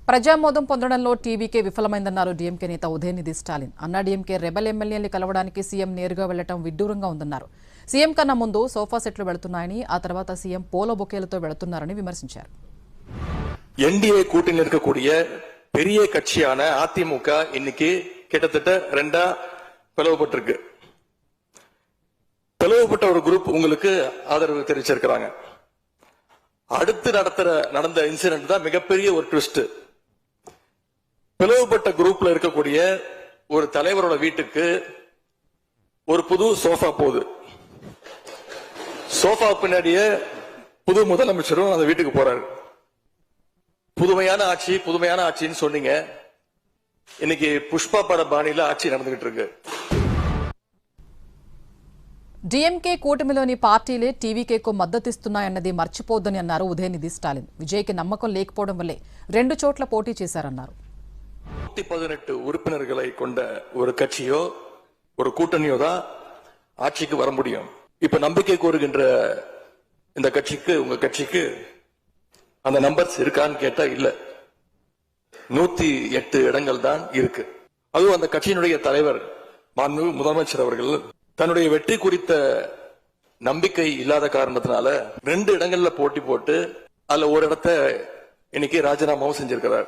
ప్రజామోదం పొందడంలో TVK విఫలమైందన్నారు DMK నేత ఉదయనిధి స్టాలిన్. అన్నా డీఎంకే రెబల్ ఎమ్మెల్యేని కలవడానికి సీఎం నేరుగా వెళ్లడం విడ్డూరంగా ఉందన్నారు. సీఎం కన్నా ముందు సోఫా సెట్లు వెళుతున్నాయని, ఆ తర్వాత సీఎం పోలో బొకేలతో వెళుతున్నారని విమర్శించారు. என்டிஏ கூட்டணியில் இருக்கக்கூடிய பெரிய கட்சியான அதிமுக இன்னைக்கு கிட்டத்தட்ட ரெண்டா பிளவுபட்டிருக்கு. பிளவுபட்ட ஒரு குரூப் உங்களுக்கு ஆதரவு தெரிவிச்சிருக்கிறாங்க. அடுத்து நடந்த இன்சிடென்ட் தான் மிகப்பெரிய ஒரு ட்விஸ்ட். பிளவுபட்ட குரூப்ல இருக்கக்கூடிய ஒரு தலைவரோட வீட்டுக்கு ஒரு புது சோஃபா போகுது. சோஃபா பின்னாடியே புது முதலமைச்சரும் அந்த வீட்டுக்கு போறாரு. புதுமையான ஆட்சின்னு சொன்னீங்க. இன்னைக்கு புஷ்பா பட பாணியில ஆட்சி நடந்துகிட்டு இருக்கு. డీఎంకే కూటమిలోని పార్టీలే టీవీకేకు మద్దతిస్తున్నాయన్నది మర్చిపోద్దని అన్నారు ఉదయనిధి స్టాలిన్. విజయ్కి నమ్మకం లేకపోవడం వల్లే 2 చోట్ల పోటీ చేశారన్నారు. 118 உறுப்பினர்களை கொண்ட ஒரு கட்சியோ ஒரு கூட்டணியோ தான் ஆட்சிக்கு வர முடியும். இப்ப நம்பிக்கை கோருகின்ற இந்த கட்சிக்கு, உங்க கட்சிக்கு அந்த நம்பர்ஸ் இருக்கான்னு கேட்டா இல்ல. 108 இடங்கள் தான் இருக்கு. அதுவும் அந்த கட்சியினுடைய தலைவர் மாண்புமிகு முதலமைச்சர் அவர்கள் தன்னுடைய வெற்றி குறித்த நம்பிக்கை இல்லாத காரணத்தினால 2 இடங்கள்ல போட்டி போட்டு அதுல ஒரு இடத்தை இன்னைக்கு ராஜினாமாவும் செஞ்சிருக்கிறார்.